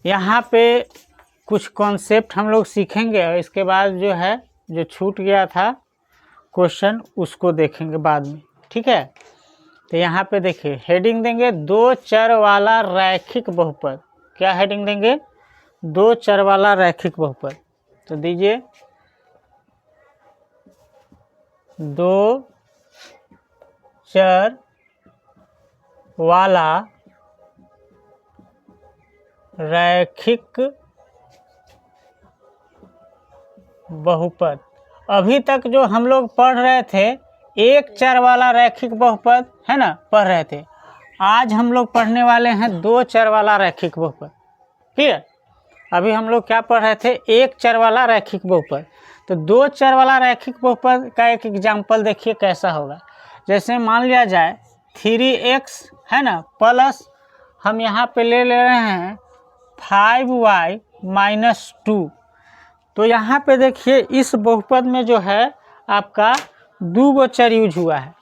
यहाँ पे कुछ कॉन्सेप्ट हम लोग सीखेंगे और इसके बाद जो है जो छूट गया था क्वेश्चन उसको देखेंगे बाद में, ठीक है। तो यहाँ पे देखिए हेडिंग देंगे 2 चर वाला रैखिक बहुपद। क्या हेडिंग देंगे? 2 चर वाला रैखिक बहुपद। तो दीजिए 2 चर वाला रैखिक बहुपद। अभी तक जो हम लोग पढ़ रहे थे एक चर वाला रैखिक बहुपद है ना, पढ़ रहे थे। आज हम लोग पढ़ने वाले हैं 2 चर वाला रैखिक बहुपद। क्लियर? अभी हम लोग क्या पढ़ रहे थे? एक चर वाला रैखिक बहुपद। तो 2 चर वाला रैखिक बहुपद का एक एग्जाम्पल देखिए कैसा होगा। जैसे मान लिया जाए 3x है ना प्लस हम यहाँ पे ले रहे हैं 5y माइनस 2। तो यहाँ पे देखिए इस बहुपद में जो है आपका 2 चर यूज हुआ है।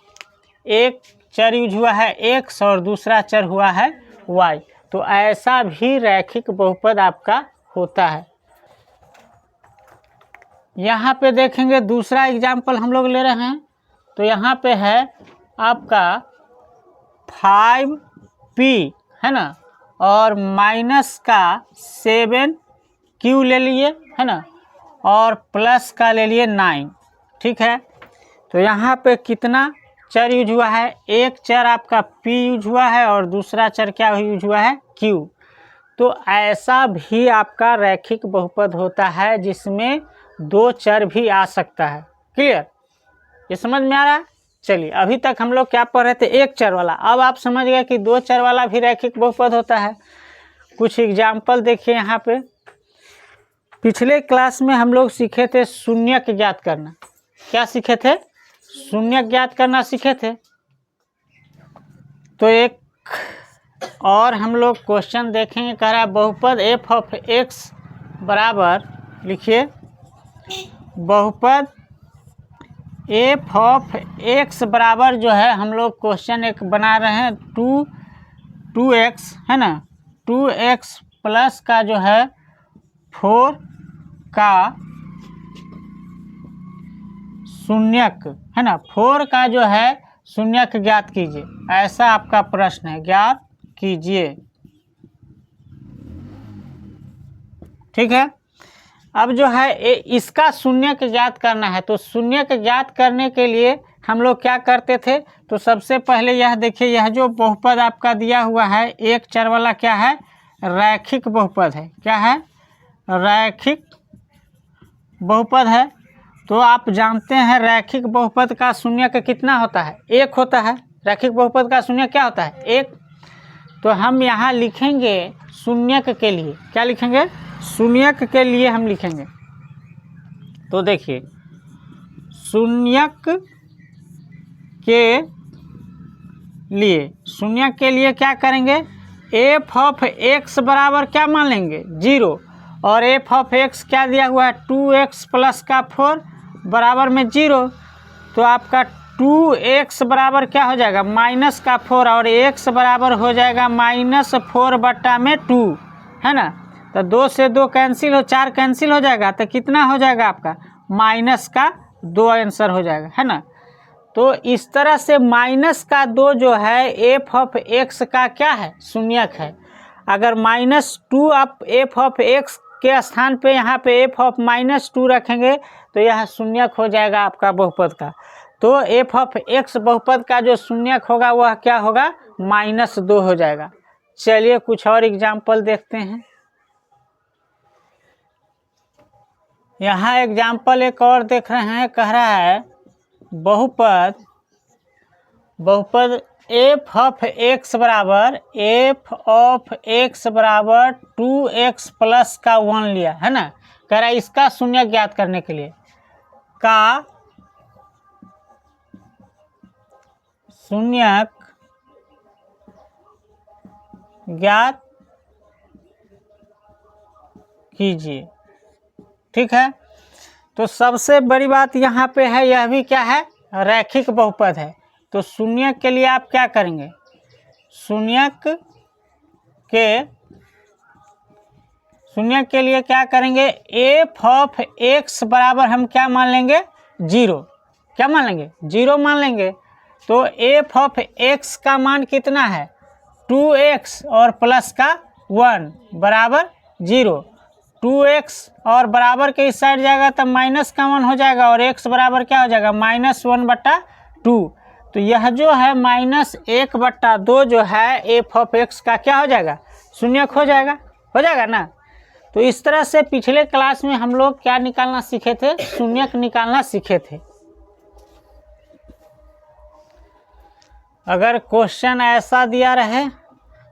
एक चर यूज हुआ है x और दूसरा चर हुआ है y। तो ऐसा भी रैखिक बहुपद आपका होता है। यहाँ पे देखेंगे दूसरा एग्जाम्पल हम लोग ले रहे हैं। तो यहाँ पे है आपका 5p है ना और माइनस का 7q ले लिए है ना और प्लस का ले लिए 9, ठीक है। तो यहाँ पे कितना चर यूज हुआ है? एक चर आपका p यूज हुआ है और दूसरा चर क्या यूज हुआ है? q। तो ऐसा भी आपका रैखिक बहुपद होता है जिसमें 2 चर भी आ सकता है। क्लियर? ये समझ में आ रहा है? चलिए अभी तक हम लोग क्या पढ़ रहे थे? एक चर वाला। अब आप समझ गए कि 2 चर वाला भी रैखिक बहुपद होता है। कुछ एग्जाम्पल देखिए यहाँ पे। पिछले क्लास में हम लोग सीखे थे शून्यक ज्ञात करना। क्या सीखे थे? शून्यक ज्ञात करना सीखे थे। तो एक और हम लोग क्वेश्चन देखेंगे। कह रहा है बहुपद f ऑफ x बराबर, लिखिए बहुपद f ऑफ x बराबर जो है हम लोग क्वेश्चन एक बना रहे हैं 2x है ना 2x प्लस का जो है 4 का शून्यक है ना 4 का जो है शून्यक ज्ञात कीजिए। ऐसा आपका प्रश्न है, ज्ञात कीजिए, ठीक है। अब जो है इसका शून्यक ज्ञात करना है। तो शून्यक ज्ञात करने के लिए हम लोग क्या करते थे? तो सबसे पहले यह देखिए यह जो बहुपद आपका दिया हुआ है एक चर वाला क्या है? रैखिक बहुपद है। क्या है? रैखिक बहुपद है। तो आप जानते हैं रैखिक बहुपद का शून्यक कितना होता है? 1 होता है। रैखिक बहुपद का शून्यक क्या होता है? 1। तो हम यहाँ लिखेंगे शून्यक के लिए। क्या लिखेंगे? शून्यक के लिए हम लिखेंगे। तो देखिए शून्यक के लिए क्या करेंगे? f ऑफ x बराबर क्या मान लेंगे? 0। और f ऑफ x क्या दिया हुआ है? 2x प्लस का 4 बराबर में 0। तो आपका 2x बराबर क्या हो जाएगा? माइनस का 4 और x बराबर हो जाएगा -4 बट्टा में 2 है ना। तो 2 से 2 कैंसिल हो, 4 कैंसिल हो जाएगा। तो कितना हो जाएगा आपका? माइनस का 2 आंसर हो जाएगा है ना। तो इस तरह से -2 जो है f ऑफ x का क्या है? शून्यक है। अगर -2 आप f ऑफ x के स्थान पे यहाँ पे f ऑफ -2 रखेंगे तो यह शून्यक हो जाएगा आपका बहुपद का। तो f ऑफ x बहुपद का जो शून्यक होगा वह क्या होगा? -2 हो जाएगा। चलिए कुछ और एग्जाम्पल देखते हैं। यहाँ एग्जाम्पल एक और देख रहे हैं। कह रहा है बहुपद f ऑफ x बराबर 2x प्लस का 1 लिया है ना। कह रहा है इसका शून्यक ज्ञात करने के लिए का शून्यक ज्ञात कीजिए, ठीक है। तो सबसे बड़ी बात यहाँ पे है यह भी क्या है? रैखिक बहुपद है। तो शून्यक के लिए आप क्या करेंगे? शून्यक के शून्य के लिए क्या करेंगे, एफ ऑफ एक्स बराबर हम क्या मान लेंगे, 0। क्या मान लेंगे, 0 मान लेंगे। तो एफ ऑफ एक्स का मान कितना है, 2x और प्लस का 1 बराबर 0। 2x और बराबर के इस साइड जाएगा तब माइनस का 1 हो जाएगा और x बराबर क्या हो जाएगा, -1/2। तो यह जो है -1/2 जो है एफ ऑफ एक्स का क्या हो जाएगा, शून्यक हो जाएगा ना। तो इस तरह से पिछले क्लास में हम लोग क्या निकालना सीखे थे, शून्यक निकालना सीखे थे। अगर क्वेश्चन ऐसा दिया रहे,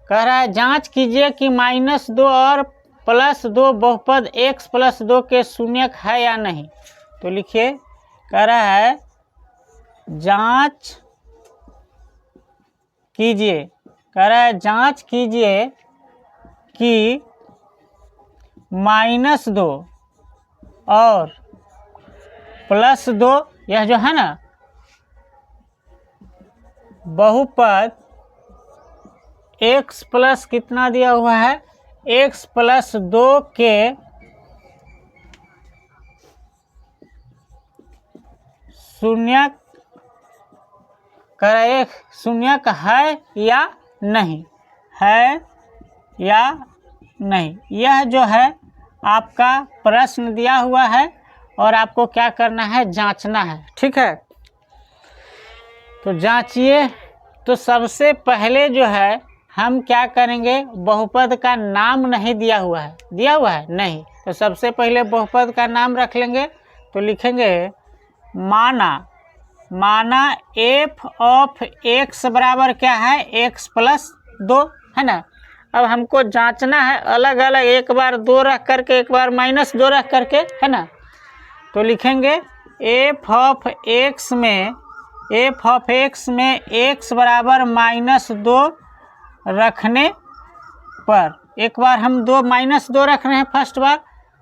कह रहा है जांच कीजिए कि -2 और +2 बहुपद x + 2 के शून्यक है या नहीं। तो लिखिए, कह रहा है जांच कीजिए, कह रहा है जांच कीजिए कि -2 और +2 यह जो है ना बहुपद x प्लस कितना दिया हुआ है, x + 2 के शून्यक करे, शून्यक है या नहीं, है या नहीं। यह जो है आपका प्रश्न दिया हुआ है और आपको क्या करना है, जांचना है। ठीक है, तो जांचिए। तो सबसे पहले जो है हम क्या करेंगे, बहुपद का नाम नहीं दिया हुआ है, दिया हुआ है नहीं, तो सबसे पहले बहुपद का नाम रख लेंगे। तो लिखेंगे माना एफ ऑफ एक्स बराबर क्या है, x + 2 है ना। अब हमको जांचना है अलग अलग, एक बार 2 रख करके, एक बार -2 रख करके, है ना। तो लिखेंगे एफ ऑफ एक्स में x बराबर -2 रखने पर, एक बार हम -2 रख रहे हैं फर्स्ट बार,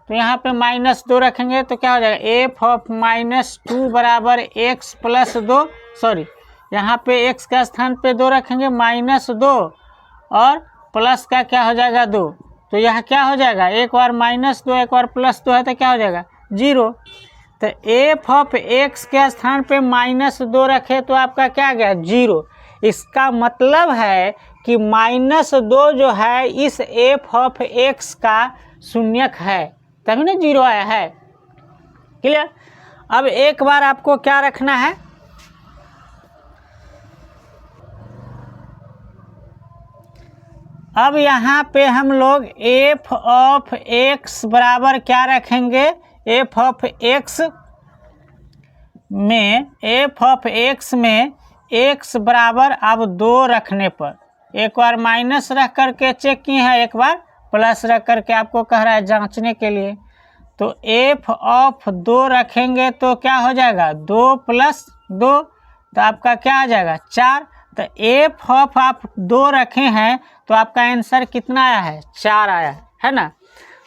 तो यहाँ पे -2 रखेंगे तो क्या हो जाएगा, एफ ऑफ -2 बराबर x + 2, सॉरी यहाँ पे x का स्थान पे 2 रखेंगे, -2 और प्लस का क्या हो जाएगा 2। तो यह क्या हो जाएगा, एक बार -2 एक बार +2 है तो क्या हो जाएगा 0। तो एफ ऑफ एक्स के स्थान पे -2 रखे तो आपका क्या गया 0। इसका मतलब है कि -2 जो है इस एफ ऑफ एक्स का शून्यक है, तभी ना 0 आया है। क्लियर। अब एक बार आपको क्या रखना है, अब यहाँ पे हम लोग एफ ऑफ एक्स बराबर क्या रखेंगे, एफ ऑफ एक्स में एक्स बराबर अब 2 रखने पर, एक बार माइनस रख करके चेक किए हैं, एक बार प्लस रख करके आपको कह रहा है जांचने के लिए। तो एफ ऑफ 2 रखेंगे तो क्या हो जाएगा 2 + 2, तो आपका क्या आ जाएगा 4। तो एफ ऑफ आप 2 रखे हैं तो आपका आंसर कितना आया है, 4 आया है ना।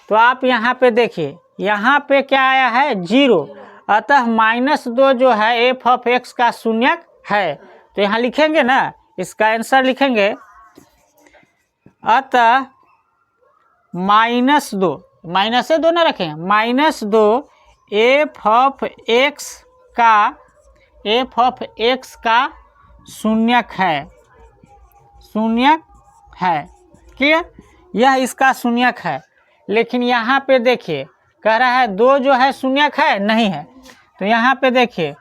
तो आप यहाँ पे देखिए, यहाँ पे क्या आया है 0, अतः -2 जो है एफ ऑफ एक्स का शून्यक है। तो यहाँ लिखेंगे ना, इसका आंसर लिखेंगे, अतः -2 ना रखें, -2 एफ ऑफ एक्स का शून्यक है। क्लियर, यह इसका शून्यक है। लेकिन यहाँ पे देखिए कह रहा है 2 जो है शून्यक है, नहीं है। तो यहाँ पे देखिए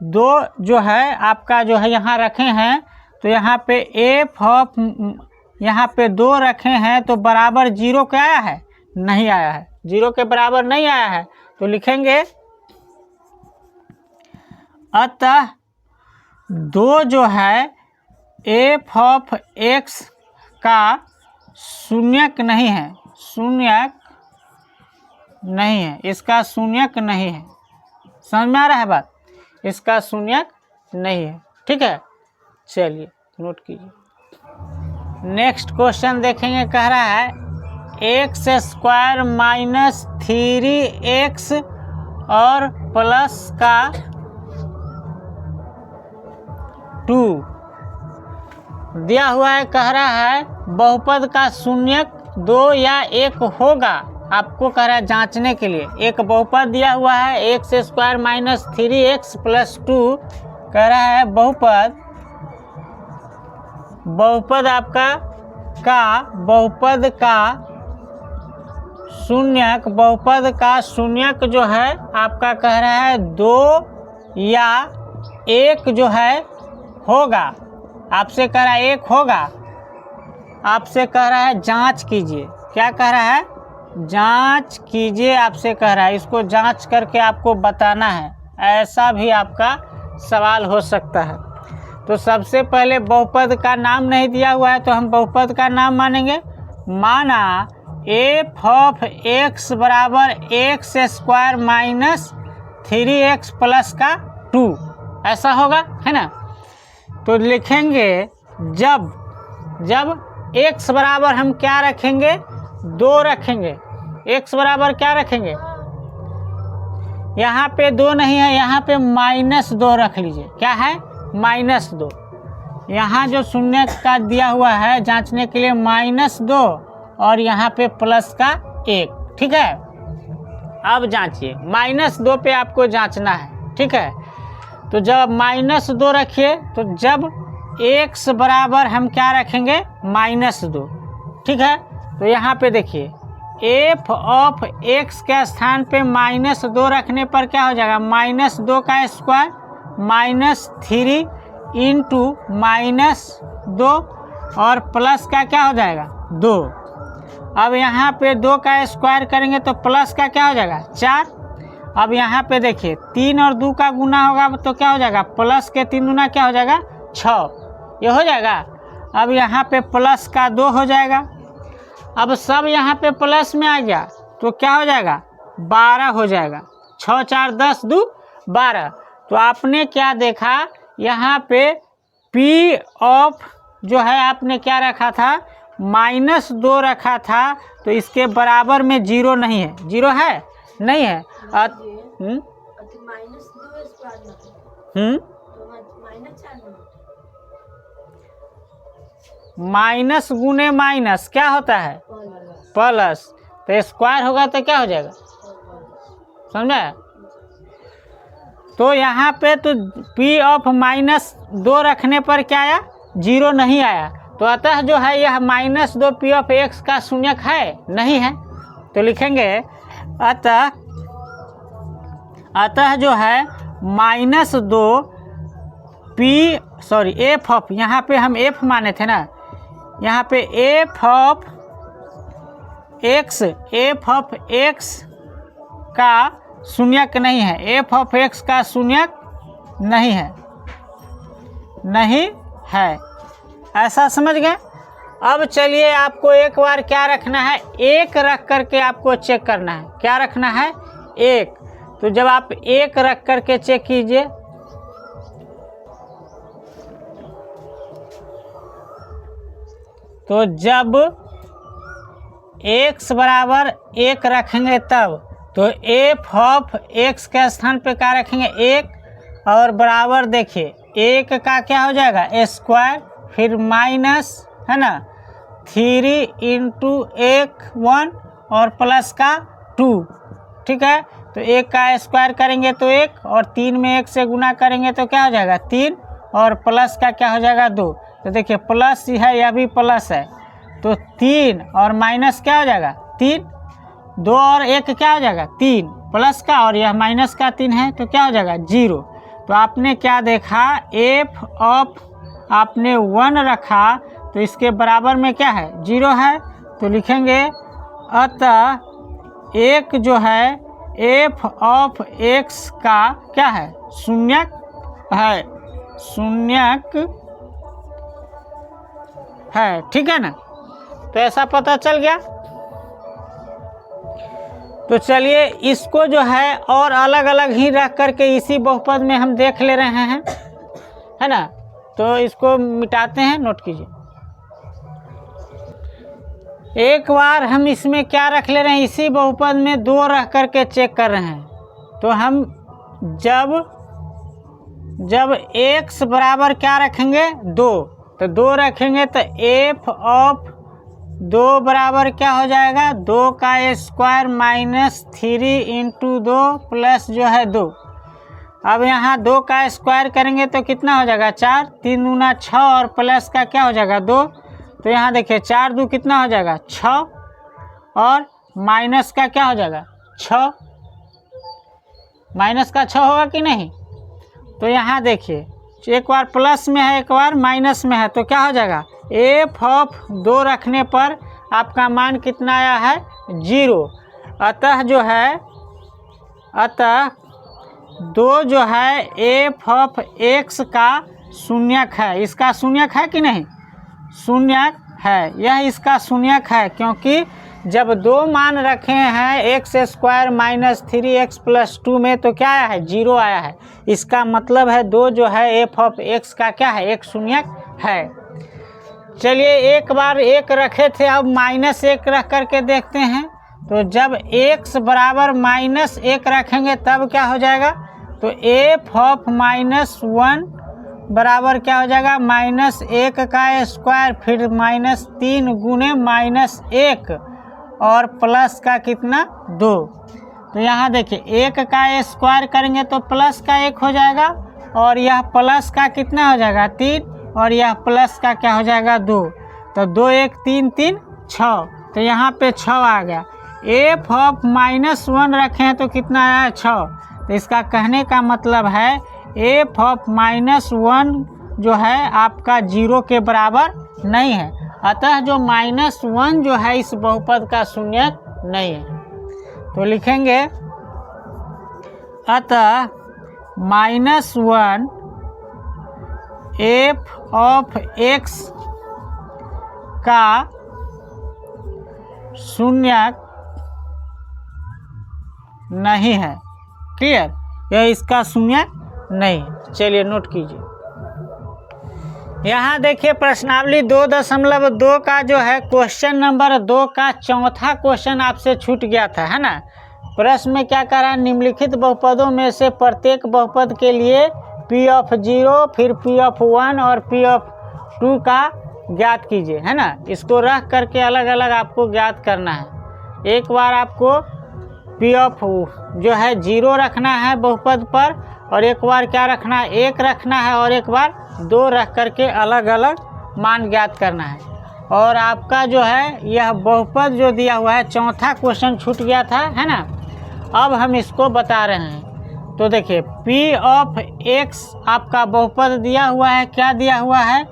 2 जो है आपका जो है यहाँ रखे हैं, तो यहाँ पे एफ ऑफ यहाँ पे 2 रखे हैं तो बराबर 0 क्या आया है, नहीं आया है, 0 के बराबर नहीं आया है। तो लिखेंगे अतः 2 जो है एफ ऑफ एक्स का शून्यक नहीं है, इसका शून्यक नहीं है। समझ में आ रहा है बात, इसका शून्यक नहीं है। ठीक है, चलिए नोट कीजिए। नेक्स्ट क्वेश्चन देखेंगे, कह रहा है x² - 3x और प्लस का 2 दिया हुआ है। कह रहा है बहुपद का शून्यक 2 या 1 होगा, आपको कह रहा है जांचने के लिए। एक बहुपद दिया हुआ है x square minus 3x plus 2, कह रहा है बहुपद आपका बहुपद का शून्यक जो है आपका कह रहा है 2 या 1 जो है होगा। आपसे कह रहा है 1 होगा। आपसे कह रहा है जांच कीजिए। क्या कह रहा है? जांच कीजिए आपसे कह रहा है। इसको जांच करके आपको बताना है, ऐसा भी आपका सवाल हो सकता है। तो सबसे पहले बहुपद का नाम नहीं दिया हुआ है तो हम बहुपद का नाम मानेंगे। माना एफ ऑफ एक्स बराबर x square minus 3x plus का 2, ऐसा होगा, है ना। तो लिखेंगे जब x बराबर हम क्या रखेंगे? 2 रखेंगे। x बराबर क्या रखेंगे? यहाँ पे 2 नहीं है, यहाँ पे -2 रख लीजिए। क्या है? -2। यहाँ जो शून्य का दिया हुआ है जांचने के लिए -2 और यहाँ पे प्लस का 1। ठीक है, अब जांचिए। -2 पे आपको जांचना है। ठीक है, तो जब -2 रखिए तो जब x बराबर हम क्या रखेंगे? -2। ठीक है, तो यहाँ पे देखिए एफ ऑफ x के स्थान पे -2 रखने पर क्या हो जाएगा? -2 का स्क्वायर -3 इंटू -2 और प्लस का क्या हो जाएगा? 2। अब यहाँ पे 2 का स्क्वायर करेंगे तो प्लस का क्या हो जाएगा? 4। अब यहाँ पे देखिए 3 और 2 का गुना होगा तो क्या हो जाएगा? प्लस के 3 गुना क्या हो जाएगा? 6। ये हो जाएगा। अब यहाँ पे प्लस का 2 हो जाएगा। अब सब यहाँ पे प्लस में आ गया तो क्या हो जाएगा? 12 हो जाएगा। 6 4 10 2 12। तो आपने क्या देखा? यहाँ पे P ऑफ जो है आपने क्या रखा था? -2 रखा था। तो इसके बराबर में 0 नहीं है। 0 है? नहीं है। माइनस गुने माइनस क्या होता है? प्लस। तो स्क्वायर होगा तो क्या हो जाएगा? समझा? तो यहाँ पे तो P ऑफ -2 रखने पर क्या आया? 0 नहीं आया। तो अतः जो है यह -2 P ऑफ x का शून्यक है? नहीं है। तो लिखेंगे अतः जो है -2 एफ ऑफ, यहाँ पे हम f माने थे ना, यहाँ पे एफ ऑफ x का शून्यक नहीं है। एफ ऑफ x का शून्यक नहीं है। ऐसा समझ गए? अब चलिए आपको एक बार क्या रखना है? 1 रख करके आपको चेक करना है। क्या रखना है? 1। तो जब आप 1 रख करके चेक कीजिए तो जब x बराबर 1 रखेंगे तब तो एफ ऑफ x के स्थान पे क्या रखेंगे? 1 और बराबर देखिए 1 का क्या हो जाएगा? स्क्वायर, फिर माइनस, है ना, 3 इंटू 1 और प्लस का 2। ठीक है, तो 1 का स्क्वायर करेंगे तो 1 और 3 में 1 से गुना करेंगे तो क्या हो जाएगा? 3 और प्लस का क्या हो जाएगा? 2। तो देखिए प्लस है, यह भी प्लस है। तो 3 और माइनस क्या हो जाएगा? 3। 2 और 1 क्या हो जाएगा? 3 प्लस का, और यह माइनस का 3 है तो क्या हो जाएगा? 0। तो आपने क्या देखा? एफ ऑफ आपने 1 रखा तो इसके बराबर में क्या है? 0 है। तो लिखेंगे अतः 1 जो है एफ ऑफ x का क्या है? शून्यक है। ठीक है ना? तो ऐसा पता चल गया। तो चलिए इसको जो है और अलग अलग ही रख करके इसी बहुपद में हम देख ले रहे हैं, है ना। तो इसको मिटाते हैं, नोट कीजिए। एक बार हम इसमें क्या रख ले रहे हैं? इसी बहुपद में 2 रख करके चेक कर रहे हैं। तो हम जब x बराबर क्या रखेंगे? 2, तो 2 रखेंगे तो एफ ऑफ 2 बराबर क्या हो जाएगा, 2 का स्क्वायर माइनस 3 इंटू 2 प्लस जो है 2। अब यहाँ 2 का स्क्वायर करेंगे तो कितना हो जाएगा 4, 3 दूना 6 और प्लस का क्या हो जाएगा 2। तो यहाँ देखिए 4 2 कितना हो जाएगा 6 और माइनस का क्या हो जाएगा 6, माइनस का 6 होगा कि नहीं। तो यहाँ देखिए एक बार प्लस में है एक बार माइनस में है, तो क्या हो जाएगा एफ ऑफ 2 रखने पर आपका मान कितना आया है 0। अतः जो है 2 जो है एफ ऑफ एक्स का शून्यक है। इसका शून्यक है कि नहीं, शून्यक है, यह इसका शून्यक है, क्योंकि जब 2 मान रखे हैं x square minus 3x plus 2 में तो क्या आया है 0 आया है। इसका मतलब है 2 जो है एफ ऑफ एक्स का क्या है एक शून्यक है। चलिए एक बार 1 रखे थे, अब -1 रख करके देखते हैं। तो जब x बराबर -1 रखेंगे तब क्या हो जाएगा, तो एफ ऑफ -1 बराबर क्या हो जाएगा -1 का स्क्वायर फिर -3 गुने -1 और प्लस का कितना 2। तो यहाँ देखिए 1 का स्क्वायर करेंगे तो प्लस का 1 हो जाएगा और यह प्लस का कितना हो जाएगा 3 और यह प्लस का क्या हो जाएगा 2। तो 2 1 3 3 6, तो यहाँ पे 6 आ गया। एफ ऑफ -1 रखे हैं तो कितना आया 6। तो इसका कहने का मतलब है एफ ऑफ -1 जो है आपका 0 के बराबर नहीं है। अतः जो -1 जो है इस बहुपद का शून्यक नहीं है। तो लिखेंगे अतः -1 एफ ऑफ एक्स का शून्यक नहीं है। क्लियर, यह इसका शून्यक नहीं है। चलिए नोट कीजिए। यहाँ देखिए प्रश्नावली 2.2 का जो है क्वेश्चन नंबर 2 का चौथा क्वेश्चन आपसे छूट गया था, है ना। प्रश्न में क्या कह रहा है, निम्नलिखित बहुपदों में से प्रत्येक बहुपद के लिए P ऑफ 0 फिर P ऑफ 1 और P ऑफ 2 का ज्ञात कीजिए, है ना। इसको रख करके अलग अलग आपको ज्ञात करना है। एक बार आपको P ऑफ जो है 0 रखना है बहुपद पर, और एक बार क्या रखना है 1 रखना है, और एक बार 2 रख करके अलग अलग मान ज्ञात करना है। और आपका जो है यह बहुपद जो दिया हुआ है चौथा क्वेश्चन छूट गया था, है ना। अब हम इसको बता रहे हैं। तो देखिए P ऑफ x आपका बहुपद दिया हुआ है, क्या दिया हुआ है,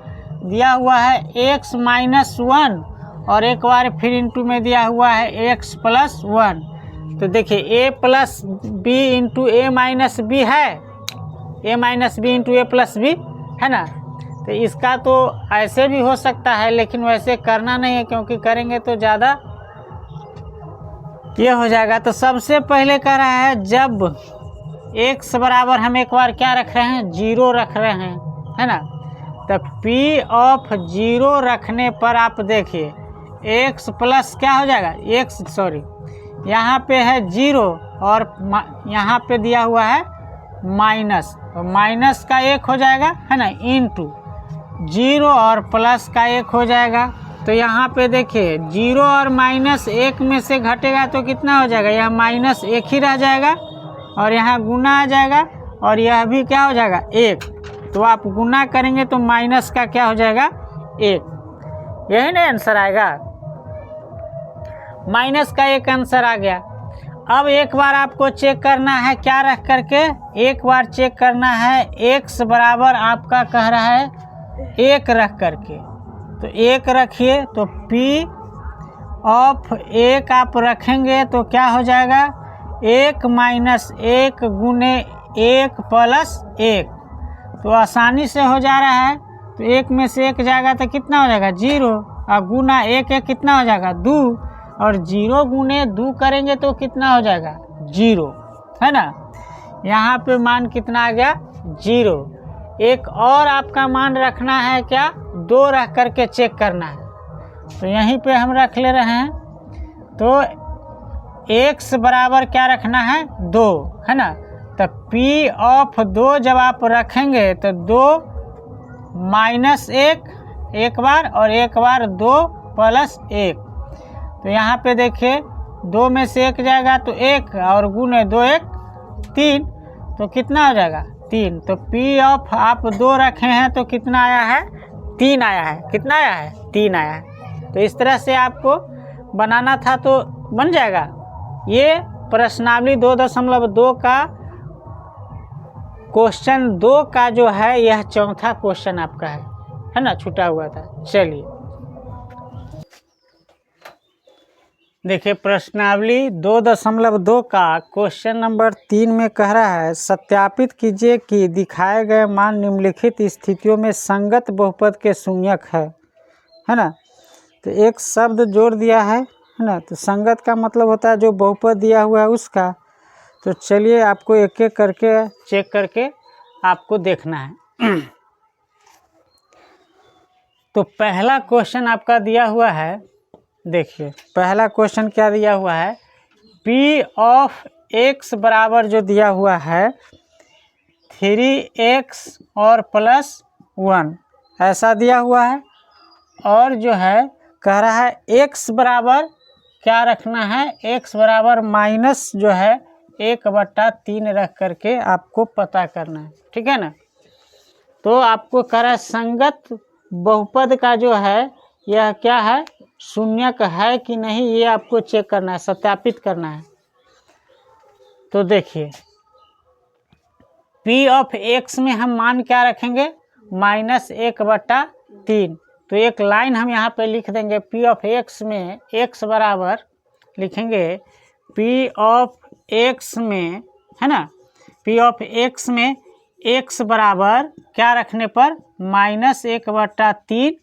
दिया हुआ है x -1 और एक बार फिर इंटू में दिया हुआ है x प्लस 1। तो देखिए a plus B into a minus B है, a minus B into a plus B, है ना। तो इसका तो ऐसे भी हो सकता है, लेकिन वैसे करना नहीं है, क्योंकि करेंगे तो ज़्यादा ये हो जाएगा। तो सबसे पहले कह रहा है जब x बराबर हम एक बार क्या रख रहे हैं 0 रख रहे हैं, है ना। तो P ऑफ 0 रखने पर आप देखिए x प्लस क्या हो जाएगा यहाँ पे है 0 और यहाँ पे दिया हुआ है माइनस, तो माइनस का 1 हो जाएगा, है ना, इंटू 0 और प्लस का 1 हो जाएगा। तो यहाँ पे देखिए 0 और -1 में से घटेगा तो कितना हो जाएगा, यहाँ -1 ही रह जाएगा और यहाँ गुना आ जाएगा और यह भी क्या हो जाएगा 1। तो आप गुना करेंगे तो माइनस का क्या हो जाएगा 1। यही ना आंसर आएगा, माइनस का 1 आंसर आ गया। अब एक बार आपको चेक करना है क्या रख करके, एक बार चेक करना है x बराबर आपका कह रहा है 1 रख करके। तो 1 रखिए, तो P ऑफ 1 आप रखेंगे तो क्या हो जाएगा 1 - 1 गुने 1 प्लस 1। तो आसानी से हो जा रहा है। तो 1 में से 1 जाएगा तो कितना हो जाएगा 0 और गुना 1 कितना हो जाएगा 2 और 0 गुने 2 करेंगे तो कितना हो जाएगा 0, है ना। यहाँ पे मान कितना आ गया 0। एक और आपका मान रखना है क्या 2 रख करके चेक करना है। तो यहीं पे हम रख ले रहे हैं। तो x बराबर क्या रखना है 2, है ना। तो P ऑफ 2 जब आप रखेंगे तो 2 - 1 एक बार और एक बार 2 प्लस 1। तो यहाँ पे देखिए 2 में से 1 जाएगा तो 1 और गुने 2 1 3, तो कितना हो जाएगा 3। तो पी ऑफ आप 2 रखे हैं तो कितना आया है 3 आया है। कितना आया है 3 आया है। तो इस तरह से आपको बनाना था तो बन जाएगा। ये प्रश्नावली 2.2 का क्वेश्चन 2 का जो है यह चौथा क्वेश्चन आपका है ना, छूटा हुआ था। चलिए देखिए प्रश्नावली 2.2 का क्वेश्चन नंबर 3 में कह रहा है सत्यापित कीजिए कि दिखाए गए मान निम्नलिखित स्थितियों में संगत बहुपद के शून्यक है ना। तो एक शब्द जोड़ दिया है ना। तो संगत का मतलब होता है जो बहुपद दिया हुआ है उसका। तो चलिए आपको एक एक करके चेक करके आपको देखना है। तो पहला क्वेश्चन आपका दिया हुआ है, देखिए पहला क्वेश्चन क्या दिया हुआ है, P ऑफ x बराबर जो दिया हुआ है 3x और +1 ऐसा दिया हुआ है। और जो है कह रहा है x बराबर क्या रखना है, x बराबर माइनस जो है 1/3 रख करके आपको पता करना है, ठीक है ना। तो आपको कह रहा है संगत बहुपद का जो है यह क्या है, शून्यक है कि नहीं, ये आपको चेक करना है, सत्यापित करना है। तो देखिए P ऑफ x में हम मान क्या रखेंगे, -1/3। तो एक लाइन हम यहाँ पे लिख देंगे P ऑफ x में x बराबर लिखेंगे P ऑफ x में, है ना, P ऑफ x में x बराबर क्या रखने पर, -1/3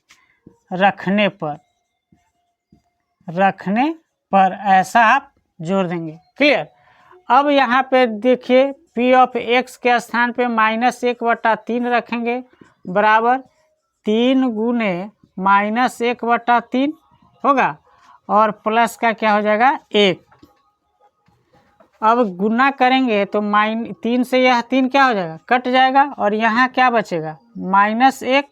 रखने पर ऐसा आप जोड़ देंगे। क्लियर। अब यहाँ पे देखिए P ऑफ x के स्थान पे -1/3 रखेंगे बराबर 3 गुने -1/3 होगा और प्लस का क्या हो जाएगा 1। अब गुना करेंगे तो 3 से यह 3 क्या हो जाएगा, कट जाएगा और यहाँ क्या बचेगा -1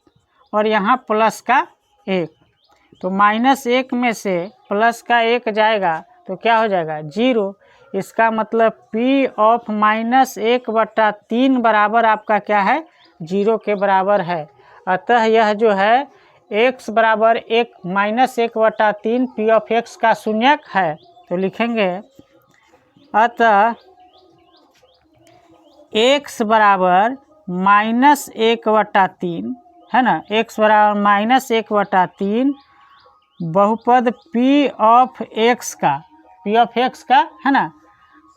और यहाँ प्लस का 1। तो -1 में से प्लस का 1 जाएगा तो क्या हो जाएगा 0। इसका मतलब P ऑफ -1/3 बराबर आपका क्या है 0 के बराबर है। अतः यह जो है x बराबर -1/3 P ऑफ x का शून्यक है। तो लिखेंगे अतः x बराबर -1/3 है ना, x बराबर -1/3 बहुपद P ऑफ x का, P ऑफ x का है ना,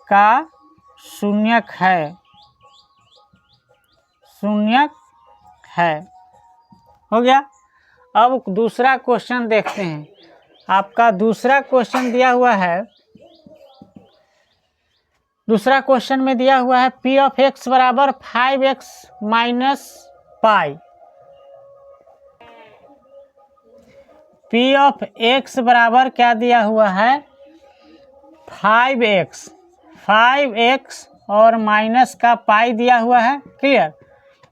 का शून्यक है। हो गया। अब दूसरा क्वेश्चन देखते हैं। आपका दूसरा क्वेश्चन दिया हुआ है, दूसरा क्वेश्चन में दिया हुआ है P ऑफ x बराबर 5x minus pi. P of x बराबर क्या दिया हुआ है 5x और माइनस का पाई दिया हुआ है। क्लियर।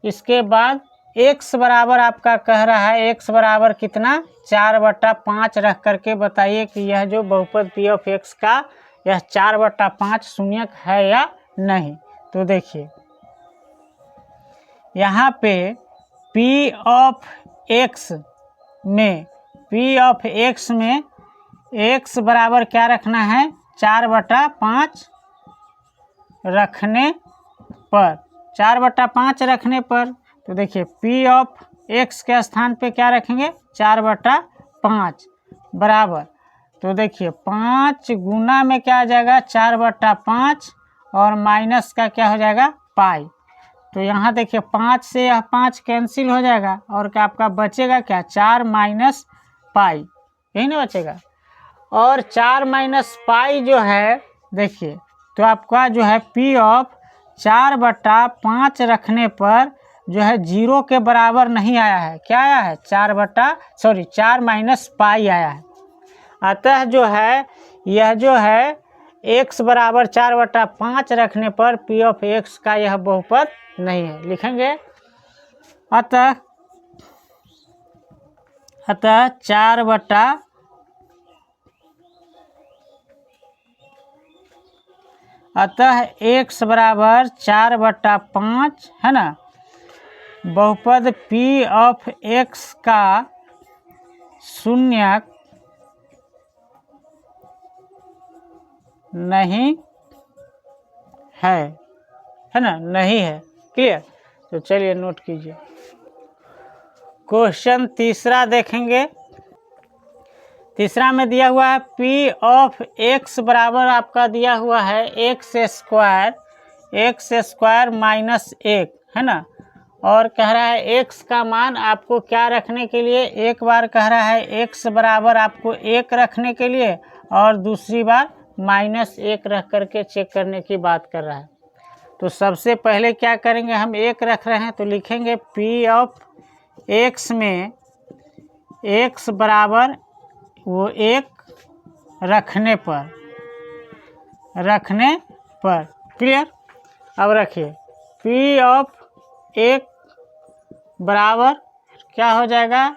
इसके बाद x बराबर आपका कह रहा है x बराबर कितना 4/5 रख करके बताइए कि यह जो बहुपद P ऑफ x का यह 4/5 शून्यक है या नहीं। तो देखिए यहाँ पे P ऑफ x में x बराबर क्या रखना है 4/5 रखने पर, 4/5 रखने पर। तो देखिए P ऑफ x के स्थान पे क्या रखेंगे 4/5 बराबर। तो देखिए 5 गुना में क्या आ जाएगा 4/5 और माइनस का क्या हो जाएगा पाई। तो यहाँ देखिए 5 से यह 5 कैंसिल हो जाएगा और क्या आपका बचेगा क्या 4 माइनस पाई, यही ना बचेगा। और 4 माइनस पाई जो है देखिए तो आपका जो है P ऑफ 4/5 रखने पर जो है 0 के बराबर नहीं आया है। क्या आया है 4 माइनस पाई आया है। अतः जो है यह जो है x बराबर 4/5 रखने पर P ऑफ x का यह बहुपद नहीं है। लिखेंगे अतः 4/5 अतः x बराबर 4/5 है ना। बहुपद p ऑफ x का शून्यक नहीं है ना, नहीं है। क्लियर। तो चलिए नोट कीजिए। क्वेश्चन तीसरा देखेंगे। तीसरा में दिया हुआ है p ऑफ x बराबर आपका दिया हुआ है x स्क्वायर माइनस 1 है ना। और कह रहा है x का मान आपको क्या रखने के लिए, एक बार कह रहा है x बराबर आपको 1 रखने के लिए और दूसरी बार -1 रख करके चेक करने की बात कर रहा है। तो सबसे पहले क्या करेंगे, हम 1 रख रहे हैं तो लिखेंगे p ऑफ x में x बराबर वो 1 रखने पर। क्लियर। अब रखिए p ऑफ 1 बराबर क्या हो जाएगा,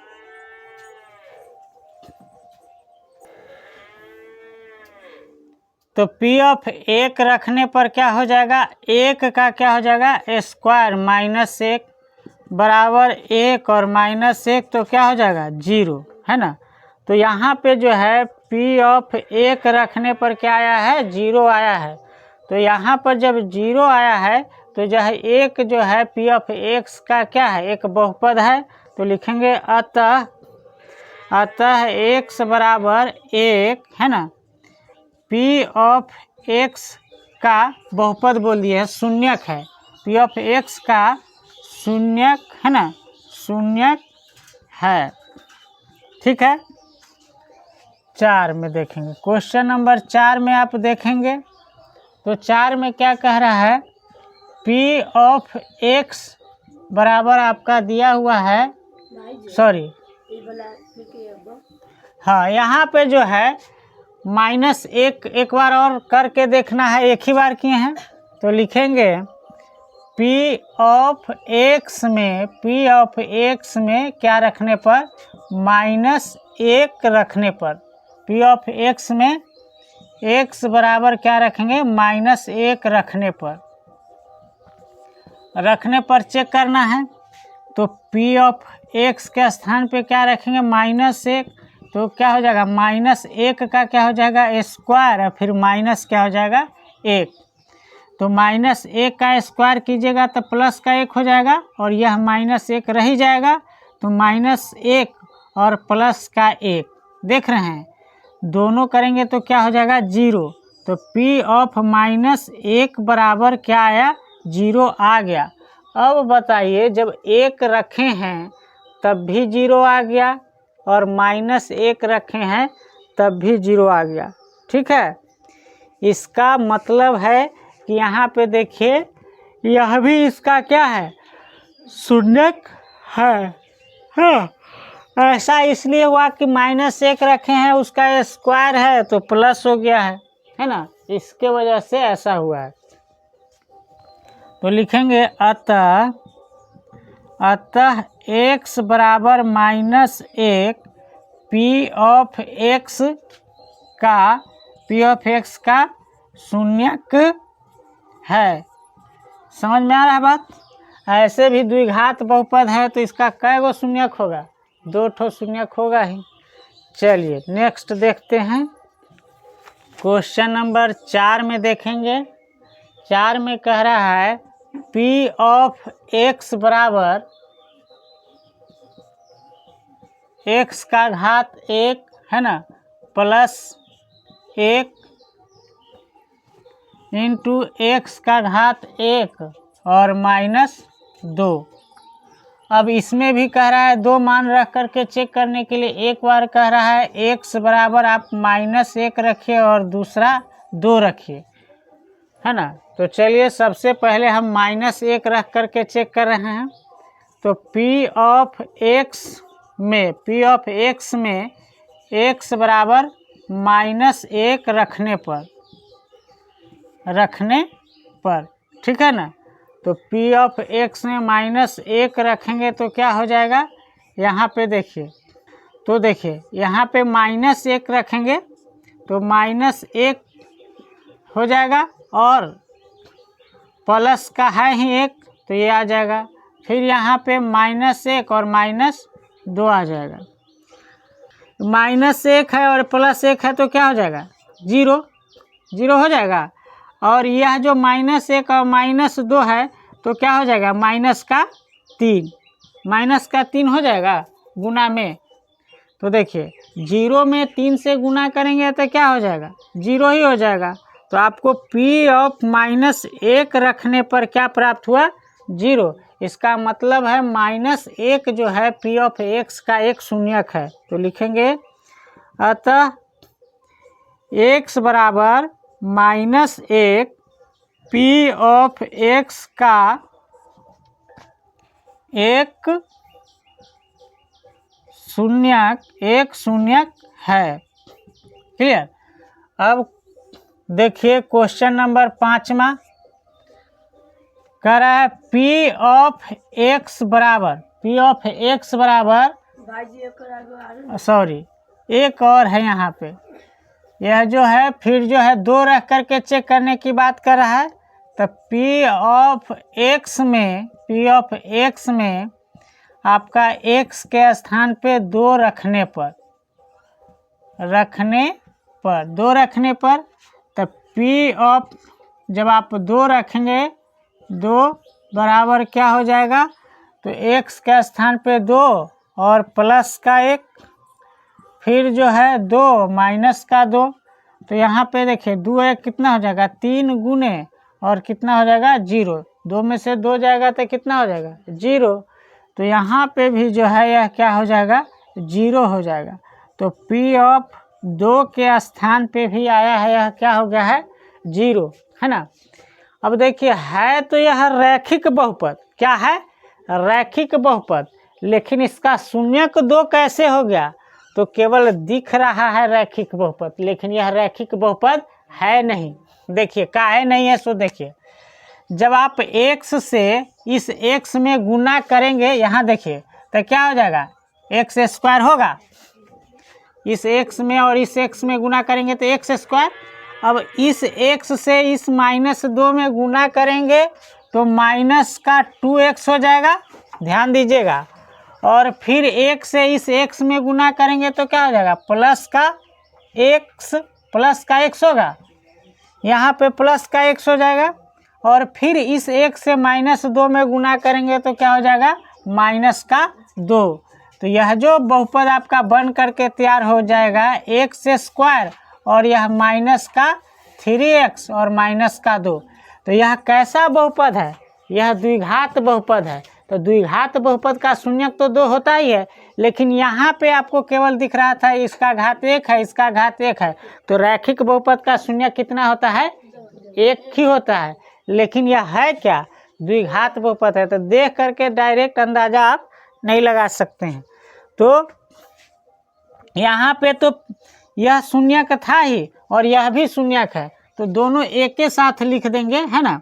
तो p ऑफ 1 रखने पर क्या हो जाएगा, 1 का क्या हो जाएगा स्क्वायर -1 बराबर 1 और -1 तो क्या हो जाएगा 0 है ना। तो यहाँ पे जो है p ऑफ 1 रखने पर क्या आया है, 0 आया है। तो यहाँ पर जब 0 आया है तो जो है 1 जो है p ऑफ x का क्या है, एक बहुपद है। तो लिखेंगे अतः x बराबर 1 है ना, p ऑफ x का बहुपद बोल दिए है, शून्यक है। p ऑफ x का शून्यक है ना, शून्यक है। ठीक है। 4 में देखेंगे। क्वेश्चन नंबर 4 में आप देखेंगे तो 4 में क्या कह रहा है, p ऑफ x बराबर आपका दिया हुआ है, सॉरी हाँ यहाँ पे जो है -1 एक बार और करके देखना है, एक ही बार किए हैं। तो लिखेंगे p ऑफ x में क्या रखने पर, -1 रखने पर। p ऑफ x में x बराबर क्या रखेंगे, -1 रखने पर चेक करना है। तो p ऑफ x के स्थान पे क्या रखेंगे, -1 तो क्या हो जाएगा, -1 का क्या हो जाएगा स्क्वायर, फिर माइनस क्या हो जाएगा 1। तो -1 का स्क्वायर कीजिएगा तो प्लस का 1 हो जाएगा और यह -1 रह ही जाएगा। तो -1 और प्लस का 1 देख रहे हैं, दोनों करेंगे तो क्या हो जाएगा 0। तो p ऑफ -1 बराबर क्या आया, 0 आ गया। अब बताइए जब 1 रखे हैं तब भी 0 आ गया और -1 रखे हैं तब भी 0 आ गया। ठीक है। इसका मतलब है कि यहाँ पे देखिए यह भी इसका क्या है, शून्यक है। हाँ, ऐसा इसलिए हुआ कि -1 रखे हैं, उसका स्क्वायर है तो प्लस हो गया है ना, इसके वजह से ऐसा हुआ है। तो लिखेंगे अतः x बराबर -1 p ऑफ x का शून्यक है। समझ में आ रहा है बात। ऐसे भी द्विघात बहुपद है तो इसका कै गो शून्यक होगा, 2 ठो शून्यक होगा ही। चलिए नेक्स्ट देखते हैं। क्वेश्चन नंबर 4 में देखेंगे। 4 में कह रहा है p ऑफ x बराबर x का घात 1 है ना, प्लस 1 इंटू x का घात 1 और -2। अब इसमें भी कह रहा है 2 मान रख करके चेक करने के लिए, एक बार कह रहा है x बराबर आप -1 रखिए और दूसरा 2 रखिए, है ना। तो चलिए सबसे पहले हम -1 रख करके चेक कर रहे हैं। तो p ऑफ x में x बराबर -1 रखने पर, ठीक है ना। तो p ऑफ x में -1 रखेंगे तो क्या हो जाएगा, यहाँ पे देखिए, तो देखिए यहाँ पे -1 रखेंगे तो -1 हो जाएगा और प्लस का है ही एक, तो ये आ जाएगा। फिर यहाँ पे -1 और -2 आ जाएगा। -1 है और +1 है तो क्या हो जाएगा, 0 0 हो जाएगा। और यह जो -1 और -2 है तो क्या हो जाएगा, -3 हो जाएगा गुना में। तो देखिए 0 में 3 से गुना करेंगे तो क्या हो जाएगा, 0 ही हो जाएगा। तो आपको P ऑफ -1 रखने पर क्या प्राप्त हुआ, 0। इसका मतलब है -1 जो है P ऑफ x का एक शून्यक है। तो लिखेंगे अतः x बराबर -1 P ऑफ x का एक शून्यक है। क्लियर। अब देखिए क्वेश्चन नंबर 5वां कह रहा है P ऑफ x बराबर सॉरी एक और है यहाँ पे, यह जो है फिर जो है 2 रख करके चेक करने की बात कर रहा है। तो P ऑफ x में आपका x के स्थान पे 2 रखने पर 2 रखने पर तब P ऑफ, जब आप 2 रखेंगे 2 बराबर क्या हो जाएगा, तो x के स्थान पे 2 और प्लस का 1, फिर जो है 2 माइनस का 2। तो यहाँ पे देखिए 2 1 कितना हो जाएगा, 3 गुने और कितना हो जाएगा, 0। 2 में से 2 जाएगा तो कितना हो जाएगा, 0। तो यहाँ पे भी जो है यह क्या हो जाएगा, 0 हो जाएगा। तो P ऑफ 2 के स्थान पे भी आया है, यह क्या हो गया है, 0, है ना। अब देखिए है तो यह रैखिक बहुपद, क्या है, रैखिक बहुपद, लेकिन इसका शून्यक 2 कैसे हो गया, तो केवल दिख रहा है रैखिक बहुपद, लेकिन यह रैखिक बहुपद है नहीं। देखिए काहे नहीं है, सो देखिए जब आप x से इस x में गुना करेंगे, यहाँ देखिए तो क्या हो जाएगा, x² होगा। इस x में और इस x में गुना करेंगे तो x²। अब इस x से इस -2 में गुना करेंगे तो माइनस का 2x हो जाएगा, ध्यान दीजिएगा। और फिर 1 से इस x में गुना करेंगे तो क्या हो जाएगा, प्लस का x होगा, यहाँ पे प्लस का x हो जाएगा। और फिर इस 1 से -2 में गुना करेंगे तो क्या हो जाएगा, -2। तो यह जो बहुपद आपका बन करके तैयार हो जाएगा x² और यह -3x और -2। तो यह कैसा बहुपद है, यह द्विघात बहुपद है। तो द्विघात बहुपद का शून्यक तो 2 होता ही है, लेकिन यहाँ पे आपको केवल दिख रहा था इसका घात 1 है, इसका घात 1 है। तो रैखिक बहुपद का शून्यक कितना होता है, 1 ही होता है। लेकिन यह है क्या, द्विघात बहुपद है। तो देख करके डायरेक्ट अंदाजा आप नहीं लगा सकते हैं। तो यहाँ पे तो यह शून्यक था ही और यह भी शून्यक है, तो दोनों एक के साथ लिख देंगे, है ना।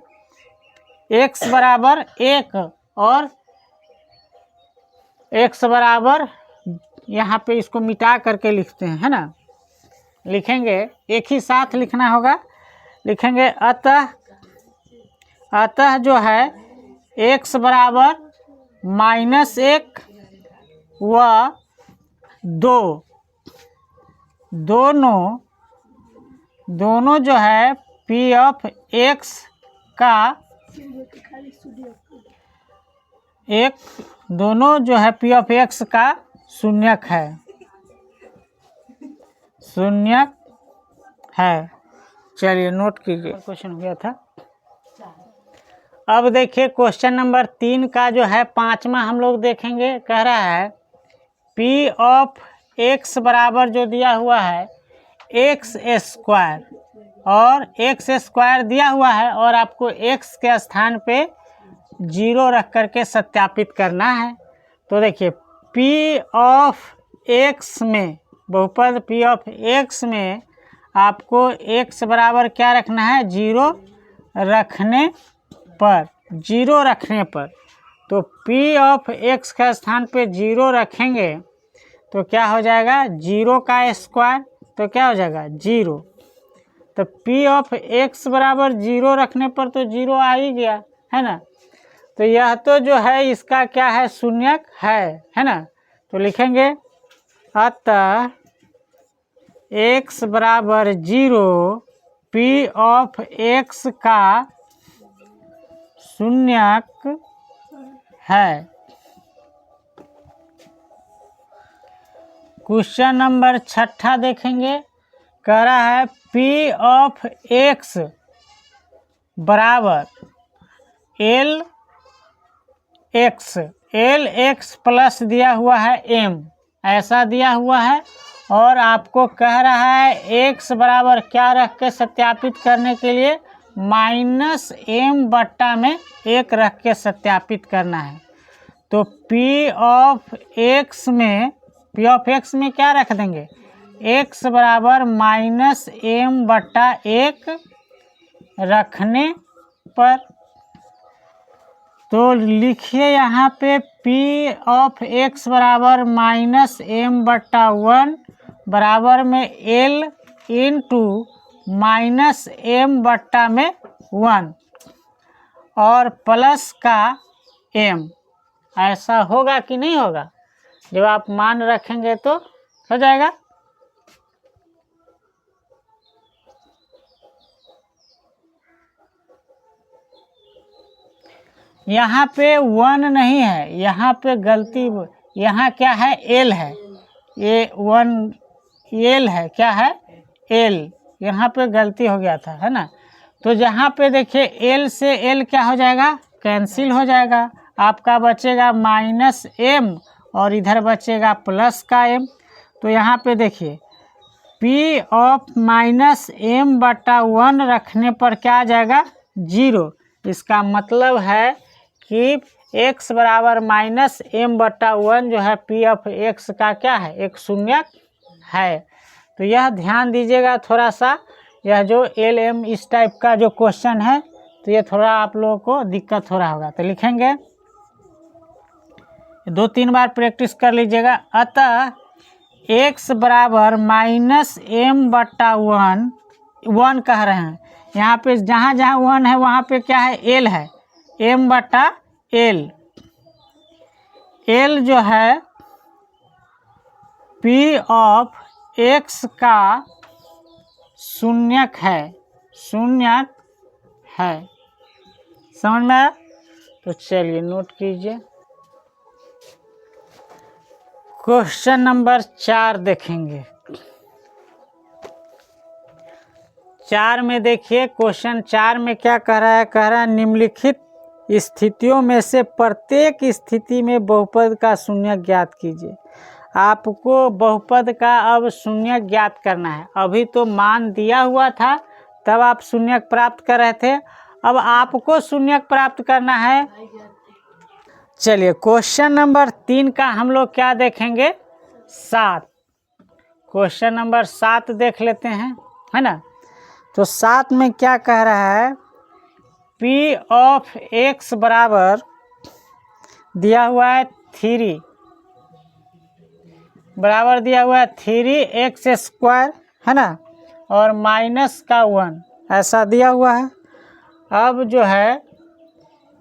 x बराबर 1 और x बराबर, यहाँ पे इसको मिटा करके लिखते हैं, है ना। लिखेंगे एक ही साथ लिखना होगा। लिखेंगे अतः जो है x बराबर -1 व 2 दोनों जो है P ऑफ x का दोनों जो है P ऑफ x का शून्यक है। चलिए नोट कीजिए, क्वेश्चन हो गया था। अब देखिए क्वेश्चन नंबर 3 का जो है 5वां हम लोग देखेंगे। कह रहा है P ऑफ x बराबर जो दिया हुआ है x² और x² दिया हुआ है और आपको x के स्थान पे 0 रख करके सत्यापित करना है। तो देखिए P ऑफ x में, बहुपद P ऑफ x में आपको x बराबर क्या रखना है, 0 रखने पर। तो P ऑफ x का स्थान पे 0 रखेंगे तो क्या हो जाएगा, 0 का स्क्वायर, तो क्या हो जाएगा 0। तो पी ऑफ एक्स बराबर 0 रखने पर तो 0 आ ही गया, है ना। तो यह तो जो है इसका क्या है, शून्यक है ना। तो लिखेंगे अतः x बराबर 0 पी ऑफ एक्स का शून्यक है। क्वेश्चन नंबर 6 देखेंगे, कह रहा है पी ऑफ एक्स बराबर एल एक्स प्लस दिया हुआ है m, ऐसा दिया हुआ है। और आपको कह रहा है x बराबर क्या रख के सत्यापित करने के लिए, -m बट्टा में 1 रख के सत्यापित करना है। तो p ऑफ x में क्या रख देंगे, x बराबर -m बट्टा 1 रखने पर, तो लिखिए यहाँ पे p ऑफ x बराबर -m बट्टा 1 बराबर में l इंटू -m बट्टा में 1 और प्लस का m। ऐसा होगा कि नहीं होगा, जब आप मान रखेंगे तो हो जाएगा। यहाँ पे 1 नहीं है, यहाँ पे गलती, यहाँ क्या है l है, ये 1 l है, क्या है l, यहाँ पे गलती हो गया था, है ना। तो यहाँ पे देखिए l से l क्या हो जाएगा, कैंसिल हो जाएगा, आपका बचेगा -m और इधर बचेगा प्लस का m। तो यहाँ पे देखिए p ऑफ -m बट्टा 1 रखने पर क्या आ जाएगा, 0। इसका मतलब है कि x बराबर -m बट्टा 1 जो है p ऑफ x का क्या है, एक शून्यक है। तो यह ध्यान दीजिएगा थोड़ा सा, यह जो LM इस टाइप का जो क्वेश्चन है तो ये थोड़ा आप लोगों को दिक्कत हो रहा होगा। तो लिखेंगे 2-3 बार प्रैक्टिस कर लीजिएगा। अतः x बराबर -m बट्टा 1 कह रहे हैं, यहाँ पे जहाँ 1 है वहाँ पे क्या है, l है, m बट्टा l जो है p ऑफ x का शून्यक है, समझ में आया। तो चलिए नोट कीजिए। क्वेश्चन नंबर 4 देखेंगे। 4 में देखिए, क्वेश्चन 4 में क्या कह रहा है, कह रहा है निम्नलिखित स्थितियों में से प्रत्येक स्थिति में बहुपद का शून्यक ज्ञात कीजिए। आपको बहुपद का अब शून्यक ज्ञात करना है। अभी तो मान दिया हुआ था तब आप शून्यक प्राप्त कर रहे थे, अब आपको शून्यक प्राप्त करना है। चलिए क्वेश्चन नंबर 3 का हम लोग क्या देखेंगे, 7। क्वेश्चन नंबर 7 देख लेते हैं, है ना। तो 7 में क्या कह रहा है, p ऑफ x बराबर दिया हुआ है 3 बराबर दिया हुआ है 3x², है ना, और माइनस का 1 ऐसा दिया हुआ है। अब जो है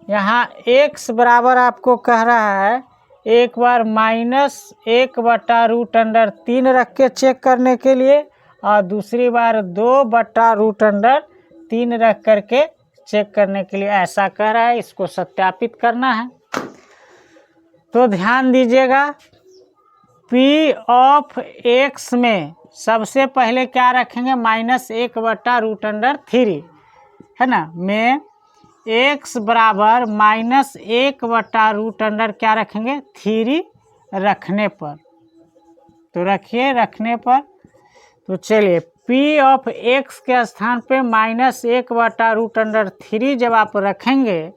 यहाँ x बराबर आपको कह रहा है, एक बार -1/√3 रख के चेक करने के लिए, और दूसरी बार 2/√3 रख करके चेक करने के लिए, ऐसा कह रहा है। इसको सत्यापित करना है। तो ध्यान दीजिएगा, p ऑफ x में सबसे पहले क्या रखेंगे, -1/√3, है ना, में x बराबर -1/√3 क्या रखेंगे, 3 रखने पर। तो रखिए रखने पर। तो चलिए p ऑफ x के स्थान पे -1/√3 जब आप रखेंगे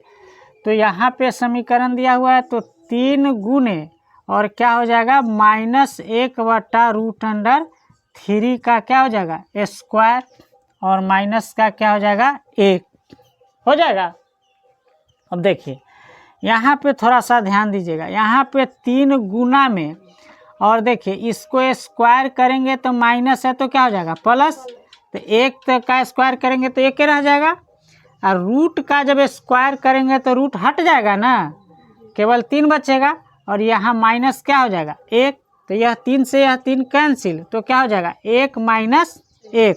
तो यहाँ पे समीकरण दिया हुआ है, तो 3 गुने और क्या हो जाएगा, -1/√3 का क्या हो जाएगा, स्क्वायर, और माइनस का क्या हो जाएगा, 1 हो जाएगा। अब देखिए यहाँ पे थोड़ा सा ध्यान दीजिएगा, यहाँ पे 3 गुना में, और देखिए इसको स्क्वायर करेंगे तो माइनस है तो क्या हो जाएगा, प्लस, तो एक का स्क्वायर करेंगे तो एक ही रह जाएगा, और रूट का जब स्क्वायर करेंगे तो रूट हट जाएगा ना, केवल 3 बचेगा, और यहाँ माइनस क्या हो जाएगा 1, तो यह 3 से यह 3 कैंसिल, तो क्या हो जाएगा 1 - 1।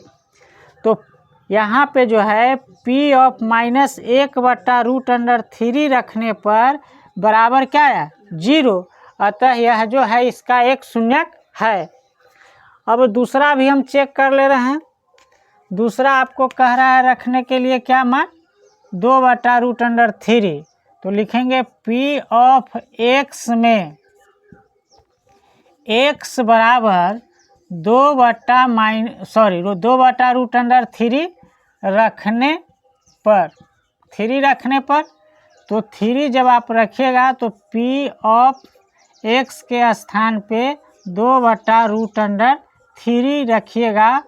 तो यहाँ पे जो है P ऑफ -1/√3 रखने पर बराबर क्या है 0, अतः यह जो है इसका एक शून्यक है। अब दूसरा भी हम चेक कर ले रहे हैं। दूसरा आपको कह रहा है रखने के लिए क्या मान 2/√3, तो लिखेंगे P ऑफ x में x बराबर 2/√3 रखने पर, 3 रखने पर, तो 3 जब आप रखिएगा तो P ऑफ x के स्थान पे 2/√3 रखिएगा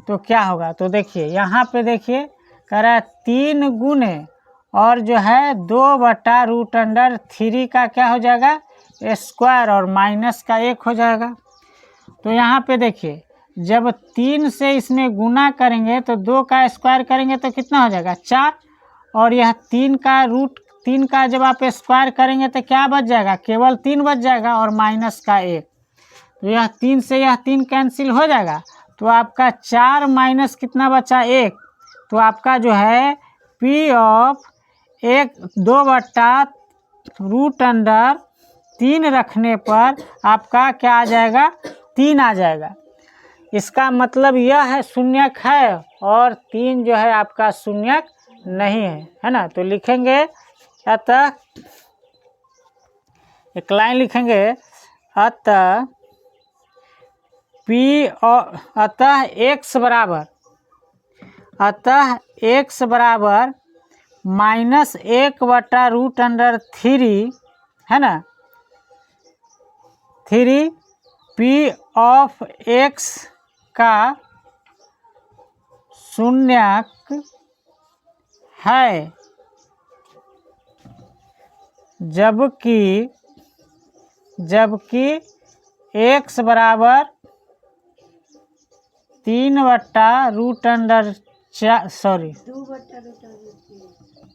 तो क्या होगा। तो देखिए यहाँ पे देखिए कह रहा है 3 गुने और जो है 2/√3 का क्या हो जाएगा स्क्वायर, और माइनस का 1 हो जाएगा। तो यहाँ पे देखिए जब 3 से इसमें गुना करेंगे तो 2 का स्क्वायर करेंगे तो कितना हो जाएगा 4, और यह 3 का जब आप स्क्वायर करेंगे तो क्या बच जाएगा केवल 3 बच जाएगा, और माइनस का 1, तो यह 3 से यह 3 कैंसिल हो जाएगा, तो आपका 4 माइनस कितना बचा 1, तो आपका जो है P ऑफ 2/√3 रखने पर आपका क्या आ जाएगा 3 आ जाएगा। इसका मतलब यह है शून्यक है, और 3 जो है आपका शून्यक नहीं है ना। तो लिखेंगे अतः एक लाइन लिखेंगे, अतः x बराबर -1/√3 है ना, 3 P ऑफ x का शून्यक है, जबकि x बराबर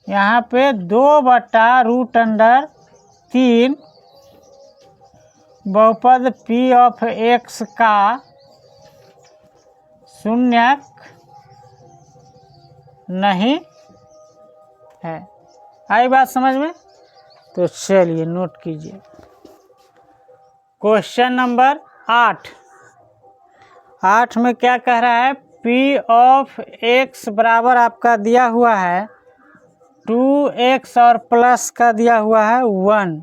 यहाँ पे 2/√3 बहुपद P ऑफ x का शून्यक नहीं है। आई बात समझ में? तो चलिए नोट कीजिए। क्वेश्चन नंबर 8 में क्या कह रहा है, P ऑफ x बराबर आपका दिया हुआ है 2x और प्लस का दिया हुआ है 1,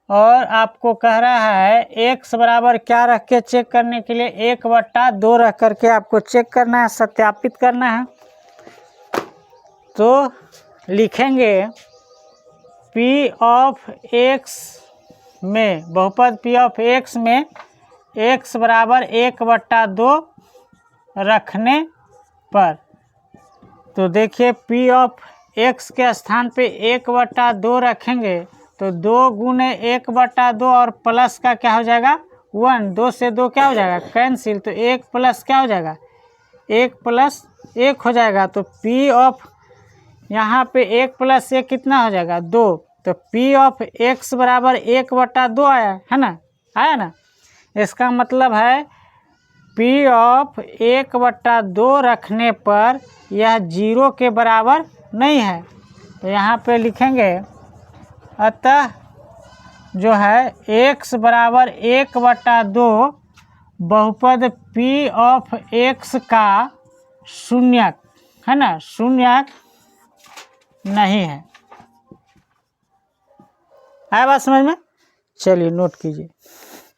और आपको कह रहा है x बराबर क्या रख के चेक करने के लिए 1/2 रख करके आपको चेक करना है, सत्यापित करना है। तो लिखेंगे P ऑफ x में बहुपद P ऑफ x में x बराबर 1/2 रखने पर, तो देखिए P ऑफ x के स्थान पे 1/2 रखेंगे तो 2 गुने 1/2 और प्लस का क्या हो जाएगा 1, 2 से 2 क्या हो जाएगा कैंसिल, तो 1 प्लस क्या हो जाएगा 1 + 1 हो जाएगा। तो P ऑफ यहाँ पे 1 + 1 कितना हो जाएगा 2, तो P ऑफ x बराबर 1/2 आया है ना, आया ना। इसका मतलब है P ऑफ 1/2 रखने पर यह 0 के बराबर नहीं है। तो यहाँ पे लिखेंगे अतः जो है x बराबर 1/2 बहुपद P ऑफ x का शून्यक है ना, शून्यक नहीं है। आया बात समझ में? चलिए नोट कीजिए।